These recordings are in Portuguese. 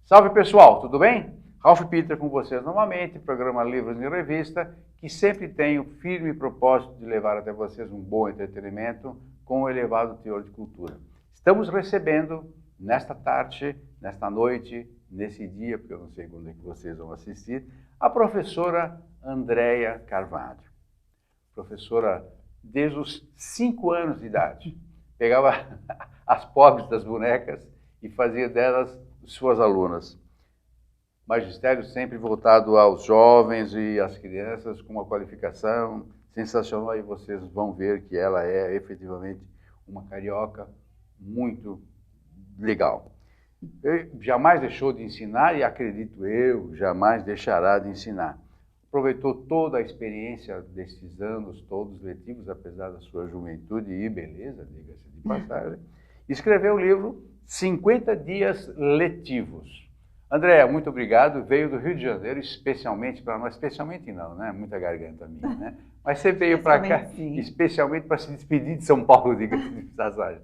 Salve pessoal, tudo bem? Ralph Peter com vocês novamente, programa Livros em Revista, que sempre tem o firme propósito de levar até vocês um bom entretenimento com um elevado teor de cultura. Estamos recebendo nesta tarde, nesta noite, nesse dia, porque eu não sei quando é que vocês vão assistir, a professora Andréia Carvalho. Professora desde os 5 anos de idade. Pegava as pobres das bonecas e fazia delas suas alunas. Magistério sempre voltado aos jovens e às crianças, com uma qualificação sensacional, e vocês vão ver que ela é efetivamente uma carioca muito legal. Jamais deixou de ensinar e, acredito eu, jamais deixará de ensinar. Aproveitou toda a experiência desses anos todos letivos, apesar da sua juventude e beleza, diga-se de passagem, escreveu o livro 50 Dias Letivos. Andréia, muito obrigado. Veio do Rio de Janeiro especialmente para nós, especialmente não, né? Muita garganta minha, né? Mas você veio para cá especialmente para se despedir de São Paulo, diga-se de passagem.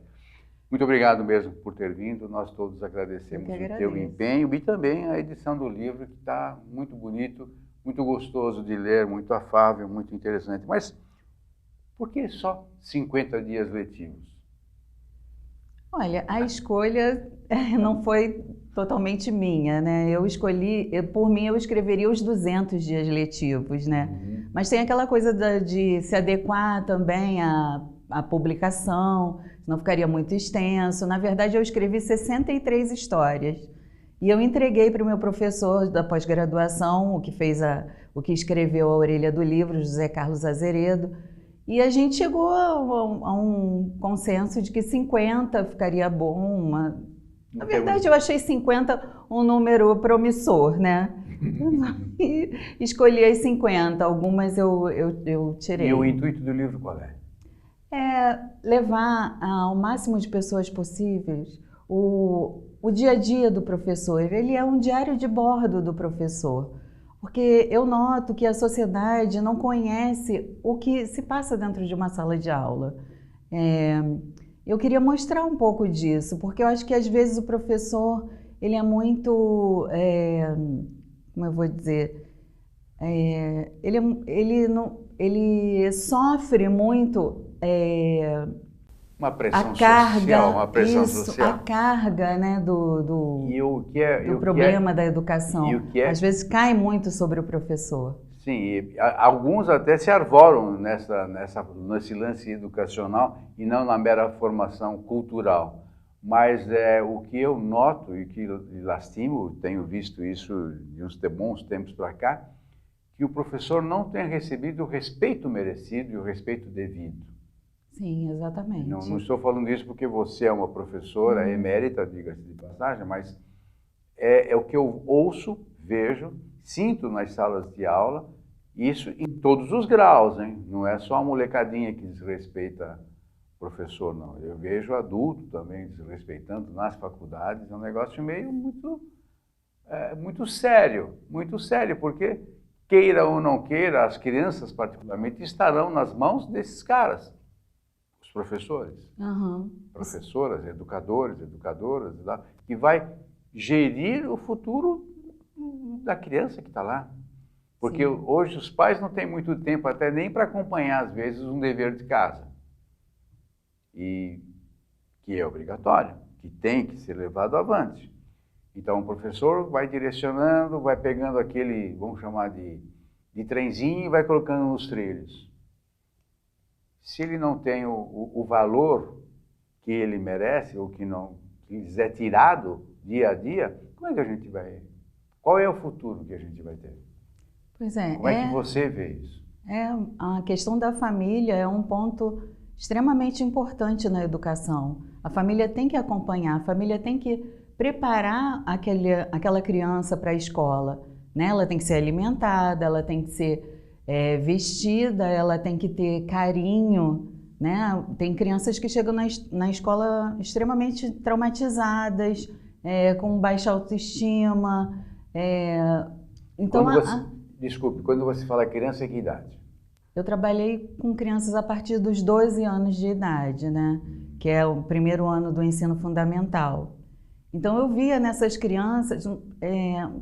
Muito obrigado mesmo por ter vindo. Nós todos agradecemos o teu empenho e também a edição do livro, que está muito bonito, muito gostoso de ler, muito afável, muito interessante. Mas por que só 50 dias letivos? Olha, a escolha não foi totalmente minha, né? Eu escolhi, por mim, eu escreveria os 200 dias letivos, né? Mas tem aquela coisa de se adequar também à publicação, senão ficaria muito extenso. Na verdade, eu escrevi 63 histórias e eu entreguei para o meu professor da pós-graduação, o que escreveu A Orelha do Livro, José Carlos Azeredo. E a gente chegou a um consenso de que 50 ficaria bom. Na verdade, eu achei 50 um número promissor, né? E escolhi as 50, algumas eu tirei. E o intuito do livro qual é? É levar ao máximo de pessoas possíveis o dia a dia do professor. Ele é um diário de bordo do professor. Porque eu noto que a sociedade não conhece o que se passa dentro de uma sala de aula. Eu queria mostrar um pouco disso, porque eu acho que às vezes o professor, ele é muito, como eu vou dizer, ele sofre muito uma pressão social, uma pressão social. A carga, né, do problema da educação. Às vezes cai muito sobre o professor. Sim, e alguns até se arvoram nesse lance educacional e não na mera formação cultural. Mas o que eu noto e que lastimo, tenho visto isso de uns bons tempos para cá, que o professor não tem recebido o respeito merecido e o respeito devido. Sim, exatamente. Não estou falando isso porque você é uma professora emérita, diga-se de passagem, mas é o que eu ouço, vejo, sinto nas salas de aula, isso em todos os graus, hein? Não é só a molecadinha que desrespeita o professor, não. Eu vejo adulto também desrespeitando nas faculdades, é um negócio meio muito sério, porque queira ou não queira, as crianças particularmente estarão nas mãos desses caras. Professores, professoras, educadores, educadoras, que vai gerir o futuro da criança que está lá. Porque hoje os pais não têm muito tempo até nem para acompanhar, às vezes, um dever de casa. E que é obrigatório, que tem que ser levado avante. Então o professor vai direcionando, vai pegando aquele, vamos chamar de trenzinho e vai colocando nos trilhos. Se ele não tem o valor que ele merece, ou que lhes é tirado dia a dia, como é que a gente vai... Qual é o futuro que a gente vai ter? Pois é. Como é que você vê isso? A questão da família é um ponto extremamente importante na educação. A família tem que acompanhar, a família tem que preparar aquela criança para a escola, né? Ela tem que ser alimentada, ela tem que ser vestida, ela tem que ter carinho, né? Tem crianças que chegam na escola extremamente traumatizadas, com baixa autoestima. Então, desculpe, quando você fala criança, que idade? Eu trabalhei com crianças a partir dos 12 anos de idade, né? Que é o primeiro ano do ensino fundamental. Então eu via nessas crianças,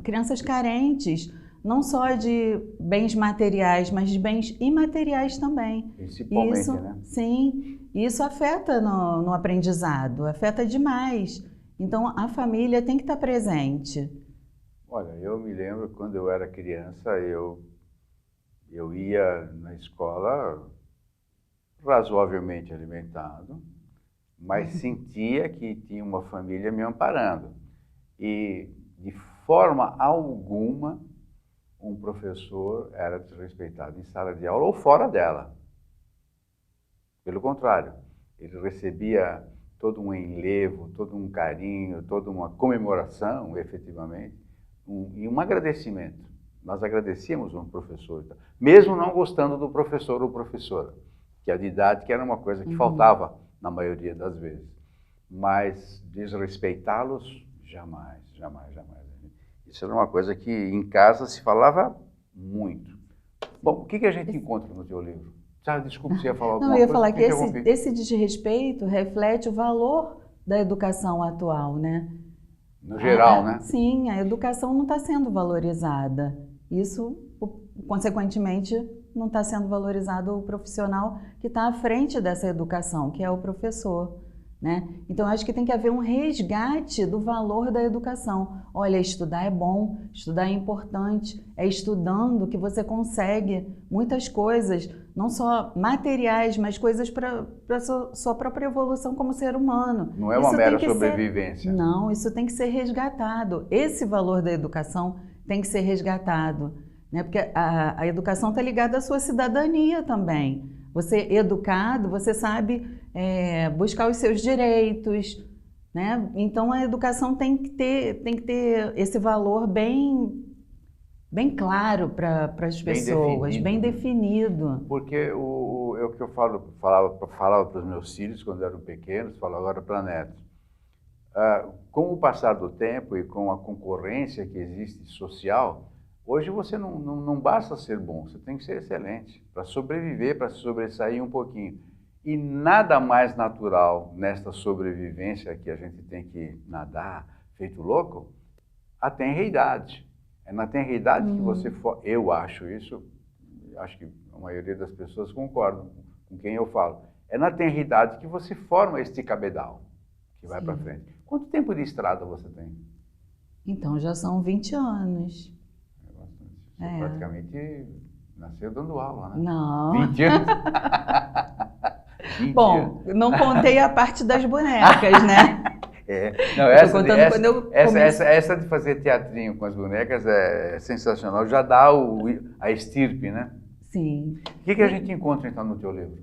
crianças carentes, não só de bens materiais, mas de bens imateriais também. Principalmente, Isso, né? sim, isso afeta no aprendizado, afeta demais. Então a família tem que estar presente. Olha, eu me lembro quando eu era criança, eu ia na escola razoavelmente alimentado, mas sentia que tinha uma família me amparando. E, de forma alguma, um professor era desrespeitado em sala de aula ou fora dela. Pelo contrário, ele recebia todo um enlevo, todo um carinho, toda uma comemoração, efetivamente, e um agradecimento. Nós agradecíamos um professor, mesmo não gostando do professor ou professora, que a didática era uma coisa que faltava na maioria das vezes. Mas desrespeitá-los, jamais, jamais, jamais. Isso era uma coisa que em casa se falava muito. Bom, o que a gente encontra no teu livro? Desculpe, você ia falar alguma coisa? Não, eu ia falar que esse desrespeito reflete o valor da educação atual, né? No geral, né? Sim, a educação não está sendo valorizada. Isso, consequentemente, não está sendo valorizado o profissional que está à frente dessa educação, que é o professor, né? Então, acho que tem que haver um resgate do valor da educação. Olha, estudar é bom, estudar é importante, é estudando que você consegue muitas coisas, não só materiais, mas coisas para sua própria evolução como ser humano. Não é uma mera sobrevivência. Não, isso tem que ser resgatado. Esse valor da educação tem que ser resgatado, né? Porque a educação está ligada à sua cidadania também. Você educado, você sabe buscar os seus direitos, né? Então a educação tem que ter esse valor bem claro para as pessoas, bem definido. Porque é o que eu falava para os meus filhos quando eram pequenos, falo agora para netos. Com o passar do tempo e com a concorrência que existe social, hoje você não basta ser bom, você tem que ser excelente para sobreviver, para sobressair um pouquinho. E nada mais natural nesta sobrevivência que a gente tem que nadar feito louco, a tenreidade. É na tenreidade que você eu acho isso, acho que a maioria das pessoas concordam com quem eu falo. É na tenreidade que você forma este cabedal que vai para frente. Quanto tempo de estrada você tem? Então, já são 20 anos. É bastante. Você praticamente nasceu dando aula, né? Não. 20 anos? 20 Bom, anos. não contei a parte das bonecas, né? Não, essa de fazer teatrinho com as bonecas é sensacional, já dá a estirpe, né? Sim. O que a gente encontra então no teu livro?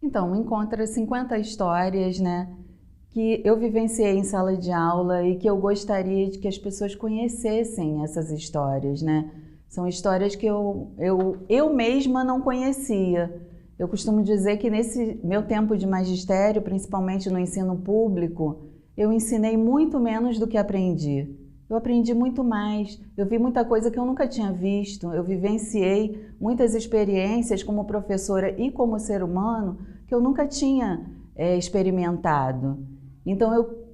Então, encontra 50 histórias, né, que eu vivenciei em sala de aula e que eu gostaria de que as pessoas conhecessem essas histórias, né? São histórias que eu mesma não conhecia. Eu costumo dizer que nesse meu tempo de magistério, principalmente no ensino público, eu ensinei muito menos do que aprendi. Eu aprendi muito mais, eu vi muita coisa que eu nunca tinha visto, eu vivenciei muitas experiências como professora e como ser humano que eu nunca tinha experimentado. Então eu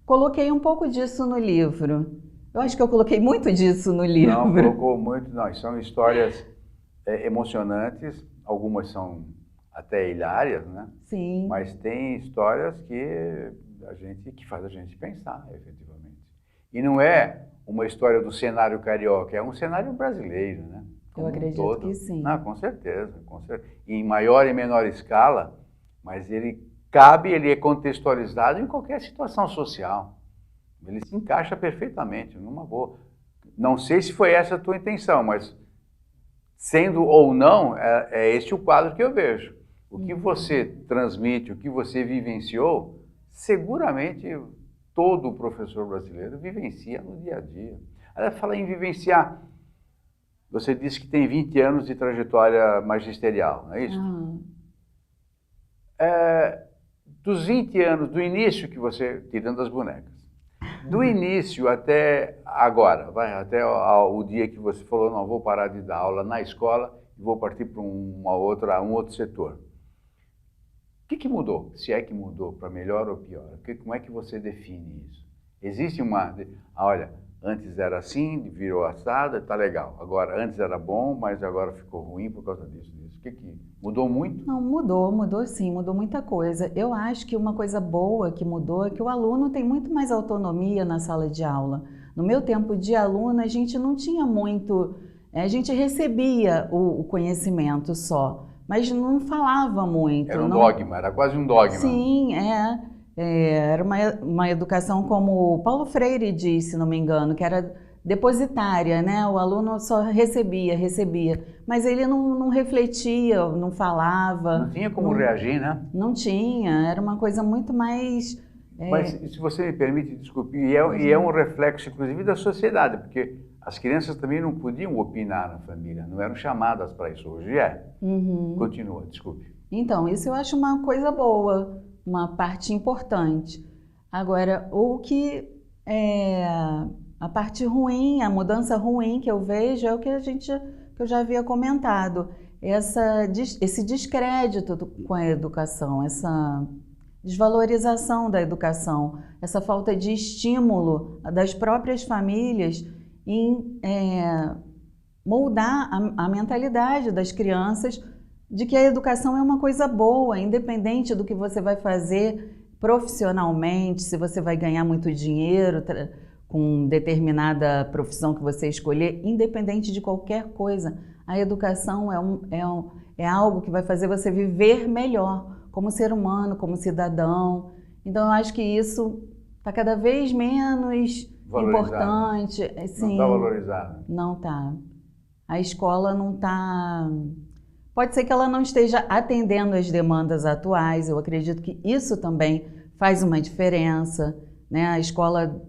coloquei um pouco disso no livro. Eu acho que eu coloquei muito disso no livro. Não, colocou muito, não. São histórias emocionantes, algumas são até hilárias, né? Sim. Mas tem histórias que faz a gente pensar, efetivamente. E não é uma história do cenário carioca, é um cenário brasileiro, né? Eu acredito que sim. Ah, com certeza, com certeza. Em maior e menor escala, mas ele é contextualizado em qualquer situação social. Ele se encaixa perfeitamente, numa boa. Não sei se foi essa a tua intenção, mas sendo ou não, é este o quadro que eu vejo. O que você transmite, o que você vivenciou, seguramente todo professor brasileiro vivencia no dia a dia. Ela fala em vivenciar. Você disse que tem 20 anos de trajetória magisterial, não é isso? Dos 20 anos, do início que você, tirando as bonecas, do início até agora, até o dia que você falou, não, vou parar de dar aula na escola e vou partir para um outro setor. O que mudou? Se é que mudou, para melhor ou pior? Como é que você define isso? Existe olha, antes era assim, virou assado, tá legal. Agora, antes era bom, mas agora ficou ruim por causa disso. O que mudou muito? Não, mudou sim, mudou muita coisa. Eu acho que uma coisa boa que mudou é que o aluno tem muito mais autonomia na sala de aula. No meu tempo de aluna, a gente não tinha muito, a gente recebia o conhecimento só, mas não falava muito. Era um não... dogma, era quase um dogma. Sim, era uma educação como o Paulo Freire disse, se não me engano, que era depositária, né? O aluno só recebia, mas ele não refletia, não falava. Não tinha como reagir, né? Não tinha, era uma coisa muito mais... Mas, se você me permite, desculpe, e é um reflexo, inclusive, da sociedade, porque as crianças também não podiam opinar na família, não eram chamadas para isso. Hoje é. Continua, desculpe. Então, isso eu acho uma coisa boa, uma parte importante. Agora, a parte ruim, a mudança ruim que eu vejo é o que que eu já havia comentado, esse descrédito com a educação, essa desvalorização da educação, essa falta de estímulo das próprias famílias em moldar a mentalidade das crianças de que a educação é uma coisa boa, independente do que você vai fazer profissionalmente, se você vai ganhar muito dinheiro com determinada profissão que você escolher, independente de qualquer coisa. A educação é algo que vai fazer você viver melhor, como ser humano, como cidadão. Então, eu acho que isso está cada vez menos importante. Sim, não está valorizado. Não está. A escola não está... Pode ser que ela não esteja atendendo às demandas atuais. Eu acredito que isso também faz uma diferença, né? A escola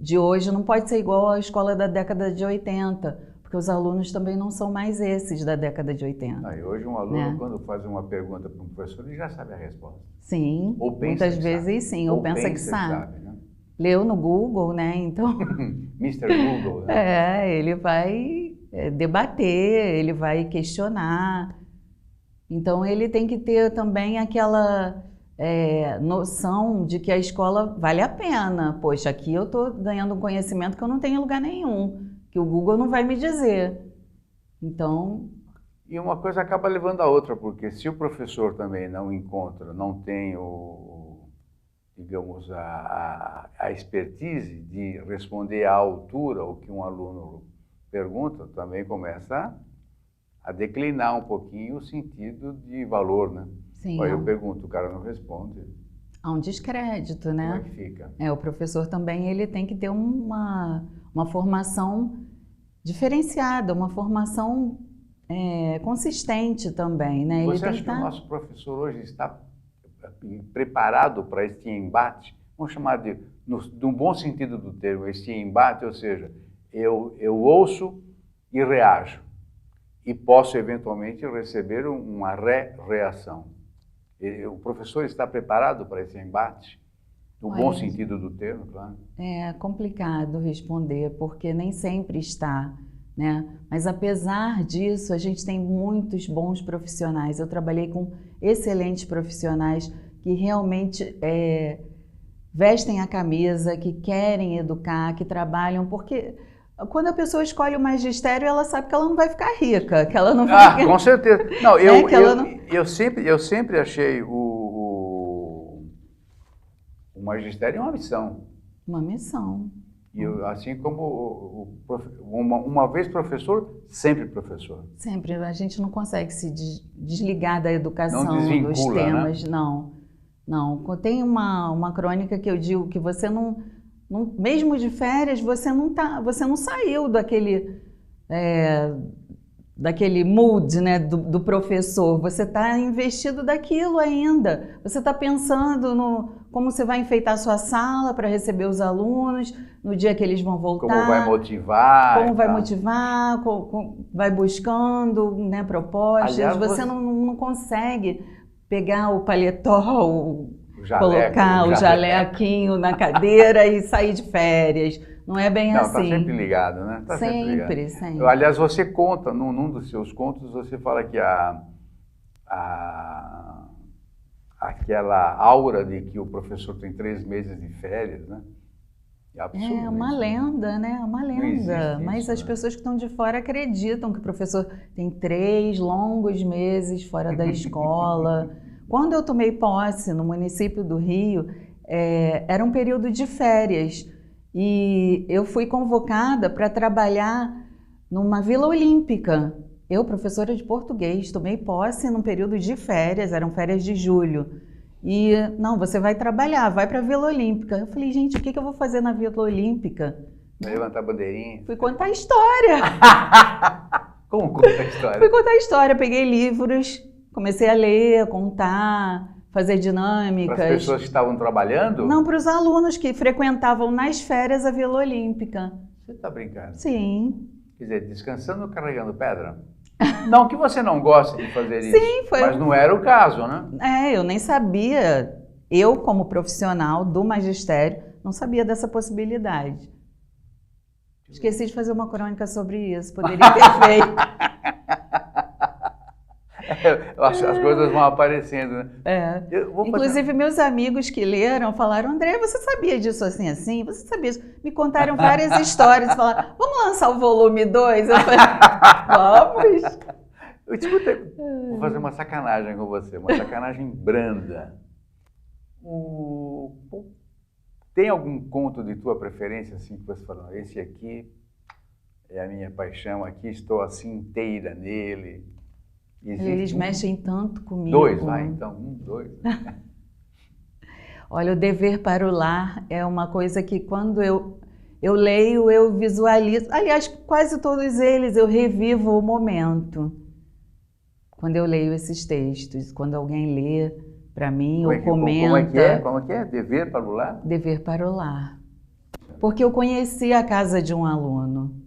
de hoje não pode ser igual à escola da década de 80, porque os alunos também não são mais esses da década de 80. E hoje um aluno, quando faz uma pergunta para um professor, ele já sabe a resposta. Sim, muitas vezes sim, ou pensa que sabe. Né? Leu no Google, né? Então... Mr. Google, né? Ele vai debater, ele vai questionar. Então, ele tem que ter também aquela noção de que a escola vale a pena. Poxa, aqui eu estou ganhando um conhecimento que eu não tenho em lugar nenhum, que o Google não vai me dizer. Então... E uma coisa acaba levando a outra, porque se o professor também não encontra, não tem digamos, a expertise de responder à altura o que um aluno pergunta, também começa a declinar um pouquinho o sentido de valor, né? Sim. Aí eu pergunto, o cara não responde. Há um descrédito, né? Como é que fica? O professor também ele tem que ter uma formação diferenciada, uma formação consistente também, né? Você acha que o nosso professor hoje está preparado para este embate? Vamos chamar de um bom sentido do termo, este embate, ou seja, eu ouço e reajo, e posso eventualmente receber uma reação. O professor está preparado para esse embate? No bom sentido do termo, claro. É complicado responder, porque nem sempre está, né? Mas apesar disso, a gente tem muitos bons profissionais. Eu trabalhei com excelentes profissionais que realmente vestem a camisa, que querem educar, que trabalham, porque quando a pessoa escolhe o magistério, ela sabe que ela não vai ficar rica, que ela não vai... com certeza. Não, eu sempre achei o magistério uma missão. Uma missão. E assim como uma vez professor, sempre professor. Sempre. A gente não consegue se desligar da educação, não desvincula, dos temas, né? Não. Tem uma crônica que eu digo que você não mesmo de férias, você não saiu daquele mood, né, do professor. Você está investido daquilo ainda. Você está pensando como você vai enfeitar sua sala para receber os alunos, no dia que eles vão voltar. Como vai motivar. Como vai motivar, vai buscando, né, propostas. Aliás, você não consegue pegar o paletó, colocar o jalequinho na cadeira e sair de férias. Não é bem assim. Está sempre ligado, né? Tá sempre. Aliás, você conta, num dos seus contos, você fala que aquela aura de que o professor tem 3 meses de férias, né? absurdo. É uma lenda, né? É uma lenda. Mas isso, as né? pessoas que estão de fora acreditam que o professor tem 3 longos meses fora da escola. Quando eu tomei posse no município do Rio, era um período de férias e eu fui convocada para trabalhar numa Vila Olímpica. Eu, professora de português, tomei posse num período de férias, eram férias de julho. E, não, você vai trabalhar, vai para a Vila Olímpica. Eu falei, gente, o que eu vou fazer na Vila Olímpica? Vai levantar a bandeirinha. Fui contar a história. Como conta a história? Fui contar a história, peguei livros, comecei a ler, a contar, fazer dinâmicas. Para as pessoas que estavam trabalhando? Não, para os alunos que frequentavam nas férias a Vila Olímpica. Você está brincando? Sim. Quer dizer, descansando ou carregando pedra? Não que você não goste de fazer isso, Sim, foi. mas não era o caso, né? Eu nem sabia, eu como profissional do magistério, não sabia dessa possibilidade. Esqueci de fazer uma crônica sobre isso, poderia ter feito. As coisas vão aparecendo, né? Inclusive, meus amigos que leram falaram, André, você sabia disso assim, assim? Você sabia disso? Me contaram várias histórias, falaram, vamos lançar o volume 2? Eu falei, vamos. Vou fazer uma sacanagem com você, uma sacanagem branda. Tem algum conto de tua preferência, assim, que você fala, esse aqui é a minha paixão, aqui estou assim inteira nele? Eles mexem tanto comigo. 2, vai então, 2. Olha, o Dever para o Lar é uma coisa que quando eu leio, eu visualizo. Aliás, quase todos eles eu revivo o momento. Quando eu leio esses textos, quando alguém lê para mim ou comenta. Como é que é? Dever para o Lar? Dever para o Lar. Porque eu conheci a casa de um aluno.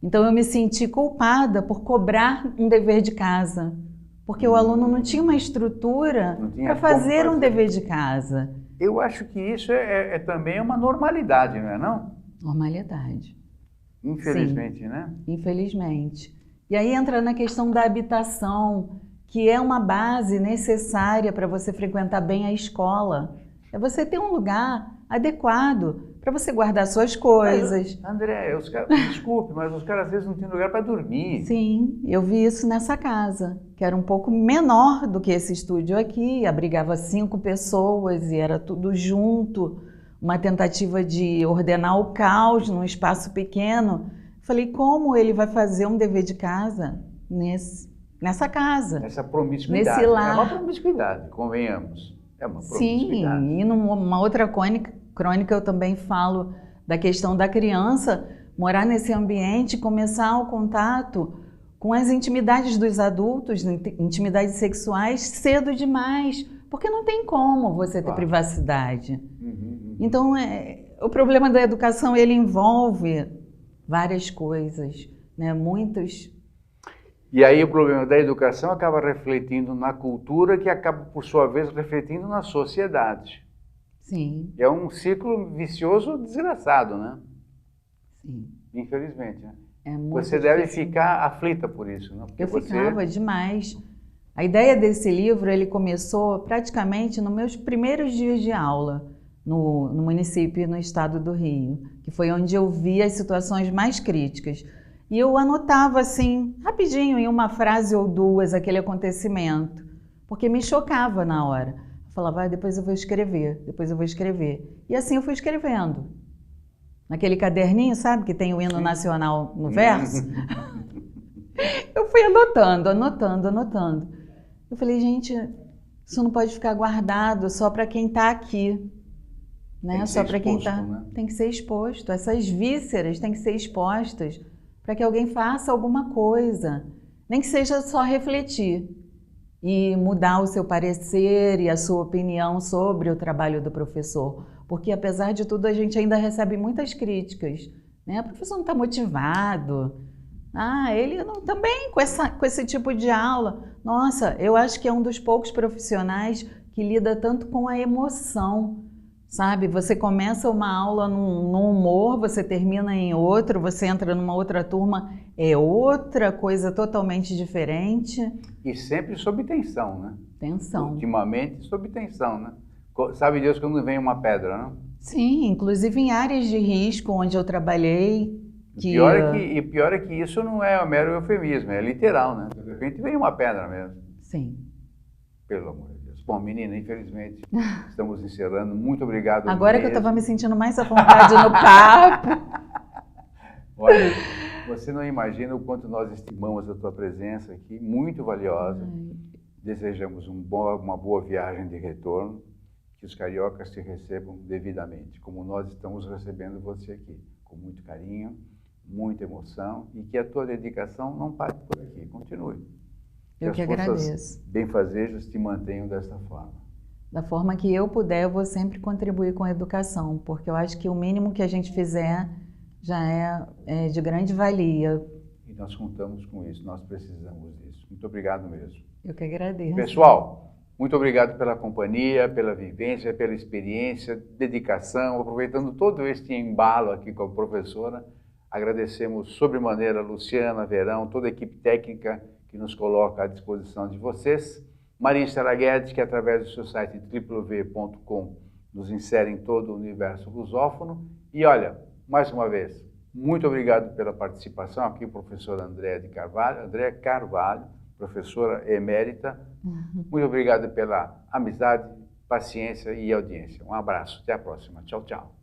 Então eu me senti culpada por cobrar um dever de casa, porque o aluno não tinha uma estrutura para fazer um dever de casa. Eu acho que isso é também uma normalidade, não é não? Normalidade. Infelizmente, sim, né? Infelizmente. E aí entra na questão da habitação, que é uma base necessária para você frequentar bem a escola. É você ter um lugar adequado para você guardar suas coisas. Mas, André, desculpe, mas os caras às vezes não têm lugar para dormir. Sim, eu vi isso nessa casa, que era um pouco menor do que esse estúdio aqui, abrigava 5 pessoas e era tudo junto, uma tentativa de ordenar o caos num espaço pequeno. Falei, como ele vai fazer um dever de casa nessa casa? Essa promiscuidade. Nesse lar. É uma promiscuidade, convenhamos. É uma promiscuidade. Sim, e numa outra crônica eu também falo da questão da criança morar nesse ambiente, começar o contato com as intimidades dos adultos, intimidades sexuais, cedo demais, porque não tem como você ter privacidade. Então, o problema da educação, ele envolve várias coisas, né? Muitos. E aí o problema da educação acaba refletindo na cultura, que acaba, por sua vez, refletindo na sociedade. Sim. É um ciclo vicioso desgraçado, né? Sim. Infelizmente, né? É muito você deve ficar aflita por isso, né? Porque eu ficava demais. A ideia desse livro, ele começou praticamente nos meus primeiros dias de aula no município, no estado do Rio, que foi onde eu vi as situações mais críticas. E eu anotava assim, rapidinho, em uma frase ou duas, aquele acontecimento, porque me chocava na hora. Eu falava, depois eu vou escrever, depois eu vou escrever. E assim eu fui escrevendo. Naquele caderninho, sabe, que tem o hino nacional no verso? Eu fui anotando. Eu falei, gente, isso não pode ficar guardado só para quem está aqui. Né? Só para quem está. Né? Tem que ser exposto. Essas vísceras têm que ser expostas para que alguém faça alguma coisa. Nem que seja só refletir e mudar o seu parecer e a sua opinião sobre o trabalho do professor. Porque, apesar de tudo, a gente ainda recebe muitas críticas. Né? O professor não está motivado. Ele não, também com esse tipo de aula. Nossa, eu acho que é um dos poucos profissionais que lida tanto com a emoção. Sabe, você começa uma aula num humor, você termina em outro, você entra numa outra turma, é outra coisa totalmente diferente. E sempre sob tensão, né? Tensão. Ultimamente sob tensão, né? Sabe Deus quando vem uma pedra, né? Sim, inclusive em áreas de risco onde eu trabalhei. Pior é que isso não é um mero eufemismo, é literal, né? De repente vem uma pedra mesmo. Sim. Pelo amor de Deus. Bom, menina, infelizmente estamos encerrando. Muito obrigado Agora mesmo. que eu estava me sentindo mais à vontade no papo. Olha, você não imagina o quanto nós estimamos a tua presença aqui, muito valiosa. Desejamos uma boa viagem de retorno, que os cariocas te recebam devidamente, como nós estamos recebendo você aqui, com muito carinho, muita emoção, e que a tua dedicação não pare por aqui, continue. Eu que agradeço. As forças benfazejas te mantenham dessa forma. Da forma que eu puder, eu vou sempre contribuir com a educação, porque eu acho que o mínimo que a gente fizer já é de grande valia. E nós contamos com isso, nós precisamos disso. Muito obrigado mesmo. Eu que agradeço. Pessoal, muito obrigado pela companhia, pela vivência, pela experiência, dedicação, aproveitando todo este embalo aqui com a professora. Agradecemos sobremaneira a Luciana Verão, toda a equipe técnica que nos coloca à disposição de vocês. Maria Estela Guedes, que através do seu site www.com nos insere em todo o universo lusófono. E olha, mais uma vez, muito obrigado pela participação aqui, professora Andréa Carvalho, professora emérita. Muito obrigado pela amizade, paciência e audiência. Um abraço, até a próxima. Tchau, tchau.